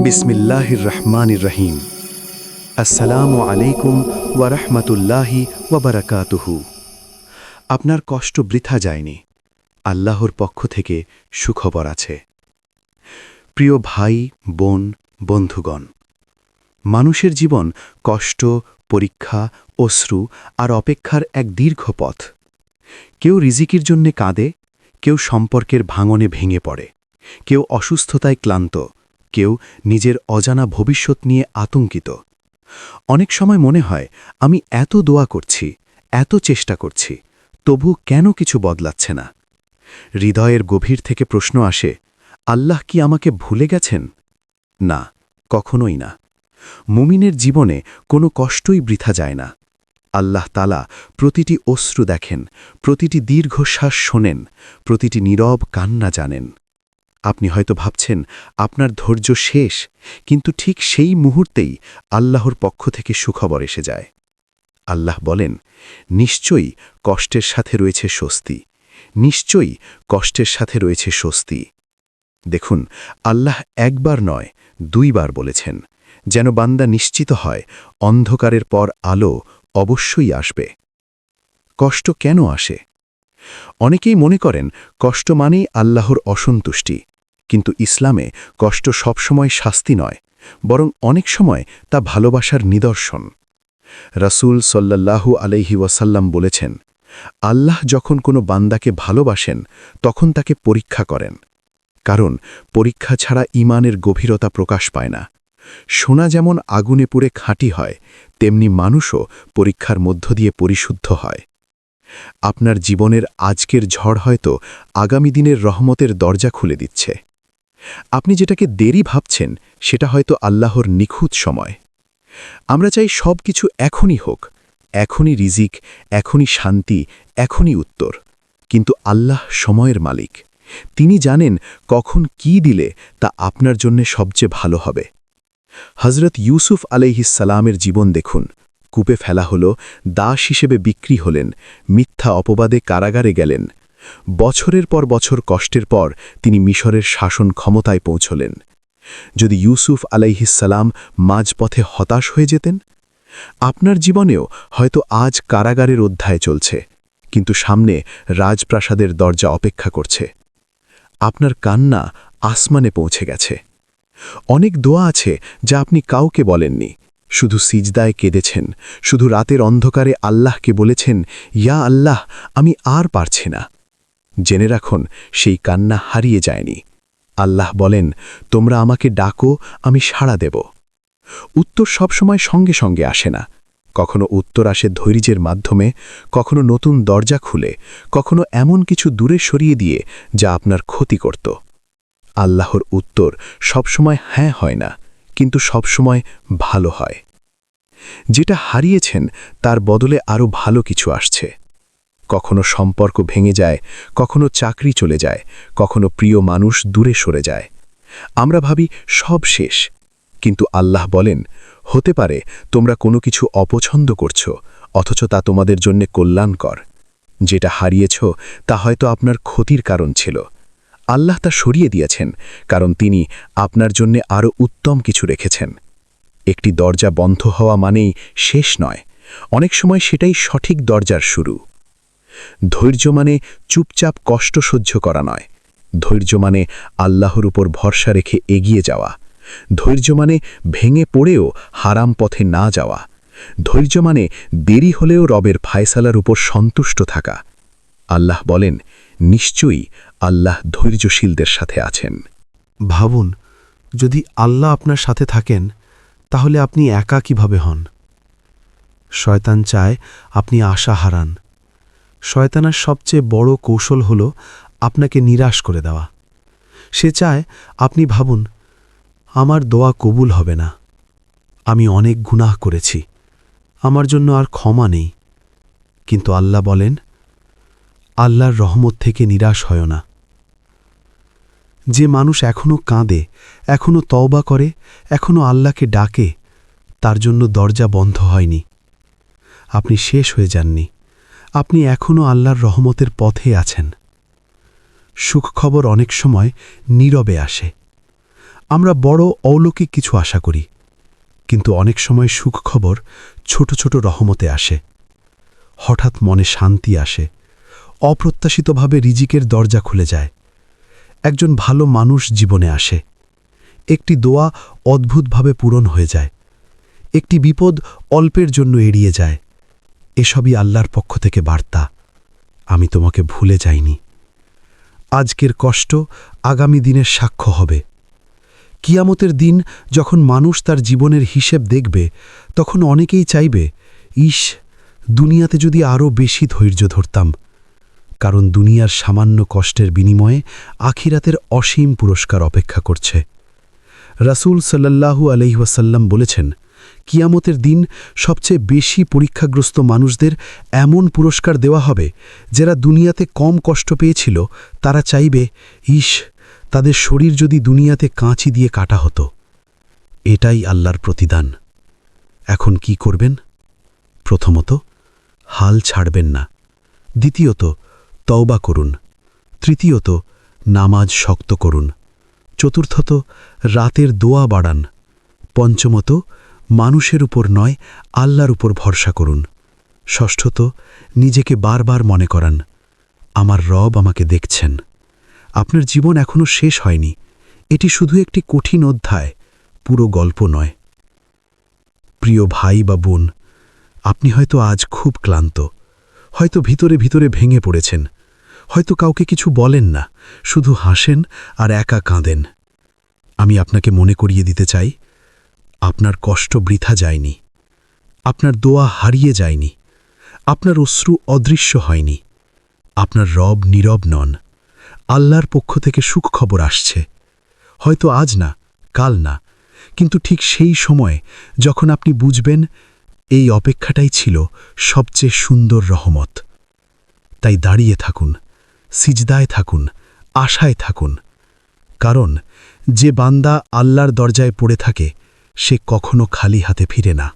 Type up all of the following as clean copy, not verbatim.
বিসমিল্লাহির রহমানির রহিম। আসসালামু আলাইকুম ওয়া রাহমাতুল্লাহি ওয়া বারাকাতুহু। আপনার কষ্ট বৃথা যায়নি, আল্লাহর পক্ষ থেকে সুখবর আছে। প্রিয় ভাই, বোন, বন্ধুগণ, মানুষের জীবন কষ্ট, পরীক্ষা, অশ্রু আর অপেক্ষার এক দীর্ঘ পথ। কেউ রিজিকের জন্যে কাঁদে, কেউ সম্পর্কের ভাঙনে ভেঙে পড়ে, কেউ অসুস্থতায় ক্লান্ত, কেউ নিজের অজানা ভবিষ্যৎ নিয়ে আতঙ্কিত। অনেক সময় মনে হয় আমি এত দোয়া করছি, এত চেষ্টা করছি, তবু কেন কিছু বদলাচ্ছে না। হৃদয়ের গভীর থেকে প্রশ্ন আসে, আল্লাহ কি আমাকে ভুলে গেছেন? না, কখনোই না। মুমিনের জীবনে কোনো কষ্টই বৃথা যায় না। আল্লাহ তাআলা প্রতিটি অশ্রু দেখেন, প্রতিটি দীর্ঘশ্বাস শোনেন, প্রতিটি নীরব কান্না জানেন। আপনি হয়তো ভাবছেন আপনার ধৈর্য শেষ, কিন্তু ঠিক সেই মুহূর্তেই আল্লাহর পক্ষ থেকে সুখবর এসে যায়। আল্লাহ বলেন, নিশ্চয়ই কষ্টের সাথে রয়েছে স্বস্তি, নিশ্চয়ই কষ্টের সাথে রয়েছে স্বস্তি। দেখুন, আল্লাহ একবার নয়, দুইবার বলেছেন, যেন বান্দা নিশ্চিত হয় অন্ধকারের পর আলো অবশ্যই আসবে। কষ্ট কেন আসে? অনেকেই মনে করেন কষ্ট মানেই আল্লাহর অসন্তুষ্টি, কিন্তু ইসলামে কষ্ট সবসময় শাস্তি নয়, বরং অনেক সময় তা ভালোবাসার নিদর্শন। রাসূল সাল্লাল্লাহু আলাইহি ওয়াসাল্লাম বলেছেন, আল্লাহ যখন কোনো বান্দাকে ভালোবাসেন তখন তাকে পরীক্ষা করেন, কারণ পরীক্ষা ছাড়া ঈমানের গভীরতা প্রকাশ পায় না। সোনা যেমন আগুনে পুড়ে খাঁটি হয়, তেমনি মানুষও পরীক্ষার মধ্য দিয়ে পরিশুদ্ধ হয়। আপনার জীবনের আজকের ঝড় হয়তো আগামী দিনের রহমতের দরজা খুলে দিচ্ছে। আপনি যেটাকে দেরি ভাবছেন সেটা হয়তো আল্লাহর নিখুঁত সময়। আমরা চাই সব কিছু এখনই হোক, এখনই রিজিক, এখনই শান্তি, এখনই উত্তর। কিন্তু আল্লাহ সময়ের মালিক। তিনি জানেন কখন কি দিলে তা আপনার জন্য সবচেয়ে ভালো হবে। হযরত ইউসুফ আলাইহিস সালামের জীবন দেখুন। কূপে ফেলা হলো, দাস হিসেবে বিক্রি হলেন, মিথ্যা অপবাদে কারাগারে গেলেন। বছরের পর বছর কষ্টের পর তিনি মিশরের শাসন ক্ষমতায় পৌঁছলেন। যদি ইউসুফ আলাইহিস সালাম মাঝপথে হতাশ হয়ে যেতেন? আপনার জীবনেও হয়তো আজ কারাগারের অধ্যায় চলছে, কিন্তু সামনে রাজপ্রাসাদের দরজা অপেক্ষা করছে। আপনার কান্না আসমানে পৌঁছে গেছে। অনেক দোয়া আছে যা আপনি কাউকে বলেননি, শুধু সিজদায় কেঁদেছেন, শুধু রাতের অন্ধকারে আল্লাহকে বলেছেন, ইয়া আল্লাহ, আমি আর পারছি না। জেনে রাখুন, সেই কান্না হারিয়ে যায়নি। আল্লাহ বলেন, তোমরা আমাকে ডাকো, আমি সাড়া দেব। উত্তর সবসময় সঙ্গে সঙ্গে আসে না। কখনো উত্তর আসে ধৈর্যের মাধ্যমে, কখনো নতুন দরজা খুলে, কখনো এমন কিছু দূরে সরিয়ে দিয়ে যা আপনার ক্ষতি করত। আল্লাহর উত্তর সবসময় হ্যাঁ হয় না, কিন্তু সবসময় ভালো হয়। যেটা হারিয়েছেন তার বদলে আরও ভালো কিছু আসছে। কখনো সম্পর্ক ভেঙে যায়, কখনো চাকরি চলে যায়, কখনো প্রিয় মানুষ দূরে সরে যায়। আমরা ভাবি সব শেষ, কিন্তু আল্লাহ বলেন, হতে পারে তোমরা কোনো কিছু অপছন্দ করছো, অথচ তা তোমাদের জন্য কল্যাণকর। যেটা হারিয়েছ তা হয়তো আপনার ক্ষতির কারণ ছিল। আল্লাহ তা সরিয়ে দিয়েছেন, কারণ তিনি আপনার জন্য আরও উত্তম কিছু রেখেছেন। একটি দরজা বন্ধ হওয়া মানেই শেষ নয়, অনেক সময় সেটাই সঠিক দরজার শুরু। ধৈর্য মানে চুপচাপ কষ্ট সহ্য করা নয়। ধৈর্য মানে আল্লাহর উপর ভরসা রেখে এগিয়ে যাওয়া। ধৈর্য মানে ভেঙে পড়েও হারাম পথে না যাওয়া। ধৈর্য মানে দেরি হলেও রবের ফায়সালার উপর সন্তুষ্ট থাকা। আল্লাহ বলেন, নিশ্চয়ই আল্লাহ ধৈর্যশীলদের সাথে আছেন। ভাবুন, যদি আল্লাহ আপনার সাথে থাকেন, তাহলে আপনি একা কিভাবে হন? শয়তান চায় আপনি আশা হারান। শয়তানের সবচেয়ে বড় কৌশল হল আপনাকে নিরাশ করে দেওয়া। সে চায় আপনি ভাবুন, আমার দোয়া কবুল হবে না, আমি অনেক গুনাহ করেছি, আমার জন্য আর ক্ষমা নেই। কিন্তু আল্লাহ বলেন, আল্লাহর রহমত থেকে নিরাশ হয় না। যে মানুষ এখনও কাঁদে, এখনও তওবা করে, এখনও আল্লাহকে ডাকে, তার জন্য দরজা বন্ধ হয়নি। আপনি শেষ হয়ে যাননি, আপনি এখনও আল্লাহর রহমতের পথে আছেন। সুখখবর অনেক সময় নীরবে আসে। আমরা বড় অলৌকিক কিছু আশা করি, কিন্তু অনেক সময় সুখ খবর ছোট ছোট রহমতে আসে। হঠাৎ মনে শান্তি আসে, অপ্রত্যাশিতভাবে রিজিকের দরজা খুলে যায়। একজন ভালো মানুষ জীবনে আসে, একটি দোয়া অদ্ভুতভাবে পূরণ হয়ে যায়, একটি বিপদ অল্পের জন্য এড়িয়ে যায়। এসবই আল্লাহর পক্ষ থেকে বার্তা, আমি তোমাকে ভুলে যাইনি। আজকের কষ্ট আগামী দিনের সাক্ষ্য হবে। কিয়ামতের দিন যখন মানুষ তার জীবনের হিসেব দেখবে, তখন অনেকেই চাইবে, ইস, দুনিয়াতে যদি আরও বেশি ধৈর্য ধরতাম। কারণ দুনিয়ার সামান্য কষ্টের বিনিময়ে আখিরাতের অসীম পুরস্কার অপেক্ষা করছে। রাসূল সাল্লাল্লাহু আলাইহি ওয়াসাল্লাম বলেছেন, কিয়ামতের দিন সবচেয়ে বেশি পরীক্ষাগ্রস্ত মানুষদের এমন পুরস্কার দেওয়া হবে, যারা দুনিয়াতে কম কষ্ট পেয়েছিল তারা চাইবে, ইস, তাদের শরীর যদি দুনিয়াতে কাঁচি দিয়ে কাটা হতো। এটাই আল্লাহর প্রতিদান। এখন কি করবেন? প্রথমত, হাল ছাড়বেন না। দ্বিতীয়ত, তওবা করুন। তৃতীয়ত, নামাজ শক্ত করুন। চতুর্থত, রাতের দোয়া বাড়ান। পঞ্চমত, মানুষের উপর নয়, আল্লাহর উপর ভরসা করুন। ষষ্ঠত, নিজেকে বারবার মনে করান, আমার রব আমাকে দেখছেন। আপনার জীবন এখনও শেষ হয়নি, এটি শুধু একটি কঠিন অধ্যায়, পুরো গল্প নয়। প্রিয় ভাই বা বোন, আপনি হয়তো আজ খুব ক্লান্ত, হয়তো ভিতরে ভিতরে ভেঙে পড়েছেন, হয়তো কাউকে কিছু বলেন না, শুধু হাসেন আর একা কাঁদেন। আমি আপনাকে মনে করিয়ে দিতে চাই, আপনার কষ্ট বৃথা যায়নি, আপনার দোয়া হারিয়ে যায়নি, আপনার অশ্রু অদৃশ্য হয়নি। আপনার রব নীরব নন। আল্লাহর পক্ষ থেকে সুখ খবর আসছে, হয়তো আজ না, কাল না, কিন্তু ঠিক সেই সময়ে যখন আপনি বুঝবেন এই অপেক্ষাটাই ছিল সবচেয়ে সুন্দর রহমত। তাই দাঁড়িয়ে থাকুন, সিজদায় থাকুন, আশায় থাকুন। কারণ যে বান্দা আল্লাহর দরজায় পড়ে থাকে, সে কখনো খালি হাতে ফিরে না।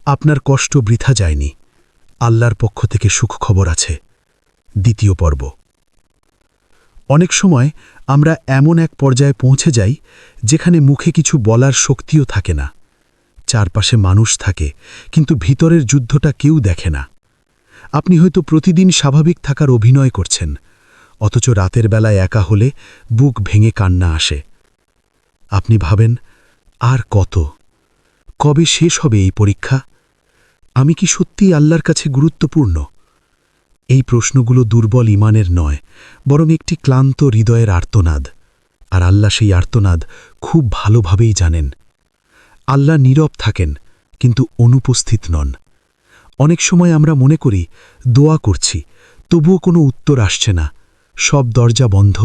আপনার কষ্ট বৃথা যায়নি, আল্লাহর পক্ষ থেকে সুখ খবর আছে। দ্বিতীয় পর্ব। অনেক সময় আমরা এমন এক পর্যায়ে পৌঁছে যাই যেখানে মুখে কিছু বলার শক্তিও থাকে না। চারপাশে মানুষ থাকে, কিন্তু ভিতরের যুদ্ধটা কেউ দেখে না। আপনি হয়তো প্রতিদিন স্বাভাবিক থাকার অভিনয় করছেন, অথচ রাতের বেলায় একা হলে বুক ভেঙে কান্না আসে। আপনি ভাবেন, আর কত, কবে শেষ হবে এই পরীক্ষা? আমি কি সত্যিই আল্লাহর কাছে গুরুত্বপূর্ণ? এই প্রশ্নগুলো দুর্বল ঈমানের নয়, বরং একটি ক্লান্ত হৃদয়ের আর্তনাদ। আর আল্লাহ সেই আর্তনাদ খুব ভালোভাবেই জানেন। আল্লাহ নীরব থাকেন, কিন্তু অনুপস্থিত নন। অনেক সময় আমরা মনে করি দোয়া করছি, তবুও কোনো উত্তর আসছে না, সব দরজা বন্ধ,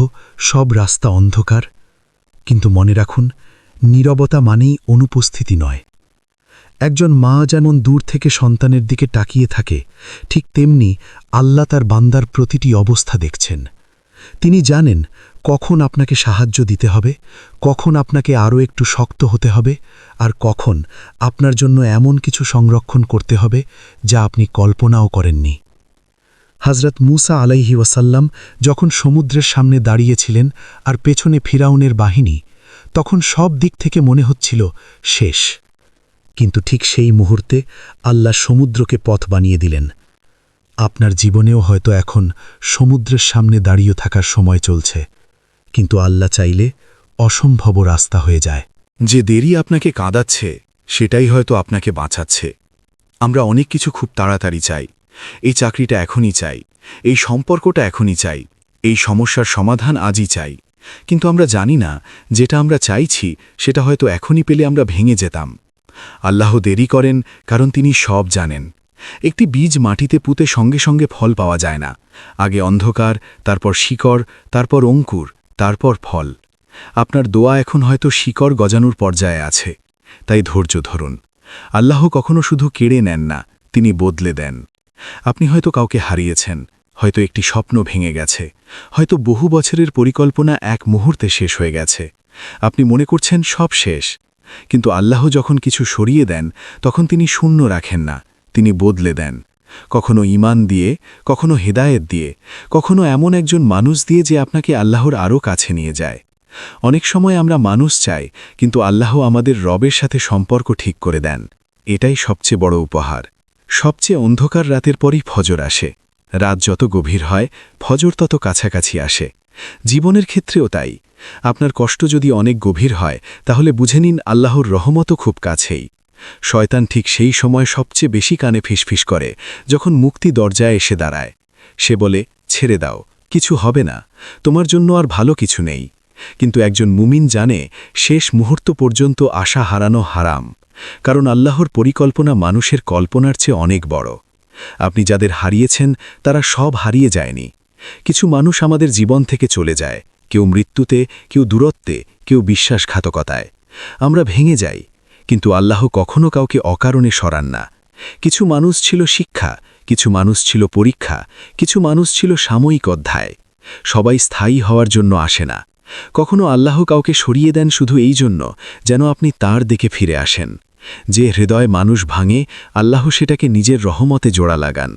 সব রাস্তা অন্ধকার। কিন্তু মনে রাখুন, নীরবতা মানেই অনুপস্থিতি নয়। একজন মা যেমন দূর থেকে সন্তানের দিকে তাকিয়ে থাকে, ঠিক তেমনি আল্লাহ তার বান্দার প্রতিটি অবস্থা দেখছেন। তিনি জানেন কখন আপনাকে সাহায্য দিতে হবে, কখন আপনাকে আরও একটু শক্ত হতে হবে, আর কখন আপনার জন্য এমন কিছু সংরক্ষণ করতে হবে যা আপনি কল্পনাও করেননি। হযরত মূসা আলাইহি ওয়াসাল্লাম যখন সমুদ্রের সামনে দাঁড়িয়েছিলেন আর পেছনে ফিরাউনের বাহিনী, তখন সব দিক থেকে মনে হচ্ছিল শেষ। কিন্তু ঠিক সেই মুহূর্তে আল্লাহ সমুদ্রকে পথ বানিয়ে দিলেন। আপনার জীবনেও হয়তো এখন সমুদ্রের সামনে দাঁড়িয়ে থাকার সময় চলছে, কিন্তু আল্লাহ চাইলে অসম্ভব রাস্তা হয়ে যায়। যে দেরি আপনাকে কাঁদাচ্ছে, সেটাই হয়তো আপনাকে বাঁচাচ্ছে। আমরা অনেক কিছু খুব তাড়াতাড়ি চাই। এই চাকরিটা এখনই চাই, এই সম্পর্কটা এখনই চাই, এই সমস্যার সমাধান আজই চাই। কিন্তু আমরা জানি না, যেটা আমরা চাইছি সেটা হয়তো এখনই পেলে আমরা ভেঙে যেতাম। আল্লাহ দেরি করেন কারণ তিনি সব জানেন। একটি বীজ মাটিতে পুঁতে সঙ্গে সঙ্গে ফল পাওয়া যায় না। আগে অন্ধকার, তারপর শিকড়, তারপর অঙ্কুর, তারপর ফল। আপনার দোয়া এখন হয়তো শিকড় গজানোর পর্যায়ে আছে, তাই ধৈর্য ধরুন। আল্লাহ কখনো শুধু কেড়ে নেন না, তিনি বদলে দেন। আপনি হয়তো কাউকে হারিয়েছেন, হয়তো একটি স্বপ্ন ভেঙে গেছে, হয়তো বহু বছরের পরিকল্পনা এক মুহূর্তে শেষ হয়ে গেছে। আপনি মনে করছেন সব শেষ, কিন্তু আল্লাহ যখন কিছু সরিয়ে দেন, তখন তিনি শূন্য রাখেন না, তিনি বদলে দেন। কখনো ঈমান দিয়ে, কখনো হেদায়েত দিয়ে, কখনো এমন একজন মানুষ দিয়ে যে আপনাকে আল্লাহর আরও কাছে নিয়ে যায়। অনেক সময় আমরা মানুষ চাই, কিন্তু আল্লাহ আমাদের রবের সাথে সম্পর্ক ঠিক করে দেন। এটাই সবচেয়ে বড় উপহার। সবচেয়ে অন্ধকার রাতের পরই ফজর আসে। রাত যত গভীর হয়, ফজর তত কাছাকাছি আসে। জীবনের ক্ষেত্রেও তাই। আপনার কষ্ট যদি অনেক গভীর হয়, তাহলে বুঝে নিন আল্লাহর রহমতও খুব কাছেই। শয়তান ঠিক সেই সময় সবচেয়ে বেশি কানে ফিসফিস করে, যখন মুক্তি দরজায় এসে দাঁড়ায়। সে বলে, ছেড়ে দাও, কিছু হবে না, তোমার জন্য আর ভালো কিছু নেই। কিন্তু একজন মুমিন জানে, শেষ মুহূর্ত পর্যন্ত আশা হারানো হারাম, কারণ আল্লাহর পরিকল্পনা মানুষের কল্পনার চেয়ে অনেক বড়। আপনি যাদের হারিয়েছেন, তারা সব হারিয়ে যায়নি। কিছু মানুষ আমাদের জীবন থেকে চলে যায়, কেউ মৃত্যুতে, কেউ দূরত্বে, কেউ বিশ্বাসঘাতকতায়। আমরা ভেঙে যাই, কিন্তু আল্লাহ কখনো কাউকে অকারণে সরান না। কিছু মানুষ ছিল শিক্ষা, কিছু মানুষ ছিল পরীক্ষা, কিছু মানুষ ছিল সাময়িক অধ্যায়। সবাই স্থায়ী হওয়ার জন্য আসে না। কখনো আল্লাহ কাউকে সরিয়ে দেন শুধু এই জন্য যেন আপনি তার দিকে ফিরে আসেন। যে হৃদয় মানুষ ভাঙে, আল্লাহ সেটাকে নিজের রহমতে জোড়া লাগান।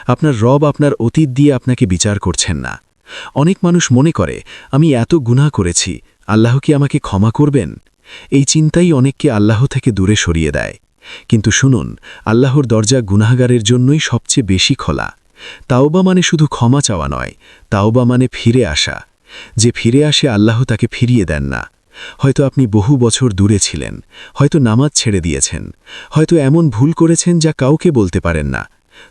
আপনার রব আপনার অতীত দিয়ে আপনাকে বিচার করছেন না। অনেক মানুষ মনে করে, আমি এত গুনাহ করেছি, আল্লাহ কি আমাকে ক্ষমা করবেন? এই চিন্তাই অনেককে আল্লাহ থেকে দূরে সরিয়ে দেয়। কিন্তু শুনুন, আল্লাহর দরজা গুনাহগারের জন্যই সবচেয়ে বেশি খোলা। তাওবা মানে শুধু ক্ষমা চাওয়া নয়, তাওবা মানে ফিরে আসা। যে ফিরে আসে, আল্লাহ তাকে ফিরিয়ে দেন না। হয়তো আপনি বহু বছর দূরে ছিলেন, হয়তো নামাজ ছেড়ে দিয়েছেন, হয়তো এমন ভুল করেছেন যা কাউকে বলতে পারেন না।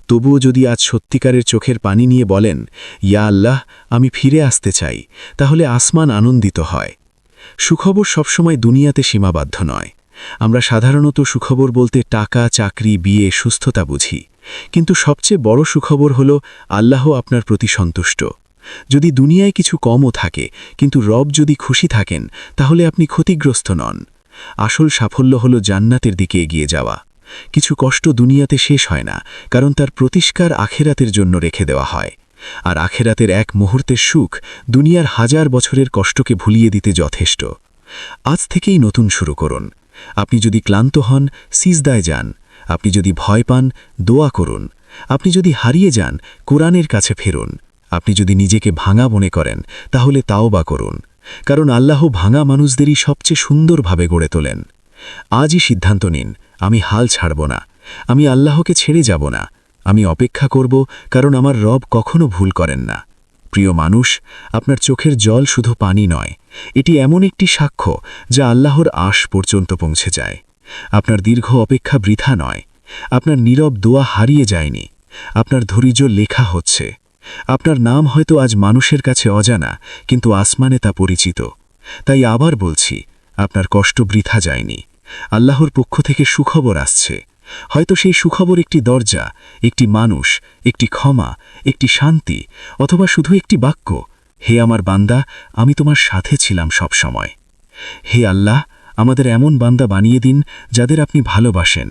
তবুও যদি আজ সত্যিকারের চোখের পানি নিয়ে বলেন, ইয়া আল্লাহ, আমি ফিরে আসতে চাই, তাহলে আসমান আনন্দিত হয়। সুখবর সবসময় দুনিয়াতে সীমাবদ্ধ নয়। আমরা সাধারণত সুখবর বলতে টাকা, চাকরি, বিয়ে, সুস্থতা বুঝি। কিন্তু সবচেয়ে বড় সুখবর হল আল্লাহ আপনার প্রতি সন্তুষ্ট। যদি দুনিয়ায় কিছু কমও থাকে, কিন্তু রব যদি খুশি থাকেন, তাহলে আপনি ক্ষতিগ্রস্ত নন। আসল সাফল্য হল জান্নাতের দিকে এগিয়ে যাওয়া। কিছু কষ্ট দুনিয়াতে শেষ হয় না, কারণ তার প্রতিষ্কার আখেরাতের জন্য রেখে দেওয়া হয়। আর আখেরাতের এক মুহূর্তের সুখ দুনিয়ার 1000 বছরের কষ্টকে ভুলিয়ে দিতে যথেষ্ট। আজ থেকেই নতুন শুরু করুন। আপনি যদি ক্লান্ত হন, সিজদায় যান। আপনি যদি ভয় পান, দোয়া করুন। আপনি যদি হারিয়ে যান, কোরআনের কাছে ফেরুন। আপনি যদি নিজেকে ভাঙা মনে করেন, তাহলে তাওবা করুন। কারণ আল্লাহ ভাঙা মানুষদেরই সবচেয়ে সুন্দরভাবে গড়ে তোলেন। আজই সিদ্ধান্ত নিন, আমি হাল ছাড়ব না, আমি আল্লাহকে ছেড়ে যাব না। আমি অপেক্ষা করব, কারণ আমার রব কখনো ভুল করেন না। প্রিয় মানুষ, আপনার চোখের জল শুধু পানি নয়, এটি এমন একটি সাক্ষ্য যা আল্লাহর আশ পর্যন্ত পৌঁছে যায়। আপনার দীর্ঘ অপেক্ষা বৃথা নয়। আপনার নীরব দোয়া হারিয়ে যায়নি। আপনার ধৈর্য লেখা হচ্ছে। আপনার নাম হয়তো আজ মানুষের কাছে অজানা, কিন্তু আসমানে তা পরিচিত। তাই আবার বলছি, আপনার কষ্ট বৃথা যায়নি। আল্লাহর পক্ষ থেকে সুখবর আসছে। হয়তো সেই সুখবর একটি দরজা, একটি মানুষ, একটি ক্ষমা, একটি শান্তি, অথবা শুধু একটি বাক্য, হে আমার বান্দা, আমি তোমার সাথে ছিলাম সব সময়। হে আল্লাহ, আমাদের এমন বান্দা বানিয়ে দিন যাদের আপনি ভালোবাসেন,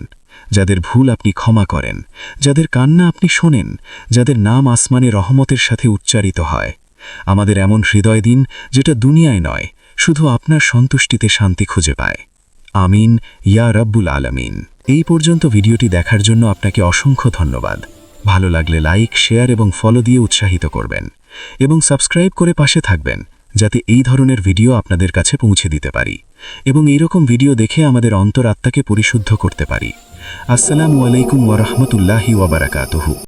যাদের ভুল আপনি ক্ষমা করেন, যাদের কান্না আপনি শোনেন, যাদের নাম আসমানে রহমতের সাথে উচ্চারিত হয়। আমাদের এমন হৃদয় দিন যেটা দুনিয়ায় নয়, শুধু আপনার সন্তুষ্টিতে শান্তি খুঁজে পায়। আমিন ইয়া রাব্বুল আলামিন। এই পর্যন্ত ভিডিওটি দেখার জন্য আপনাকে অসংখ্য ধন্যবাদ। ভালো লাগলে লাইক, শেয়ার এবং ফলো দিয়ে উৎসাহিত করবেন এবং সাবস্ক্রাইব করে পাশে থাকবেন, যাতে এই ধরনের ভিডিও আপনাদের কাছে পৌঁছে দিতে পারি এবং এইরকম ভিডিও দেখে আমাদের অন্তরাত্মাকে পরিশুদ্ধ করতে পারি। আসসালামু আলাইকুম ওয়া রাহমাতুল্লাহি ওয়া বারাকাতুহু।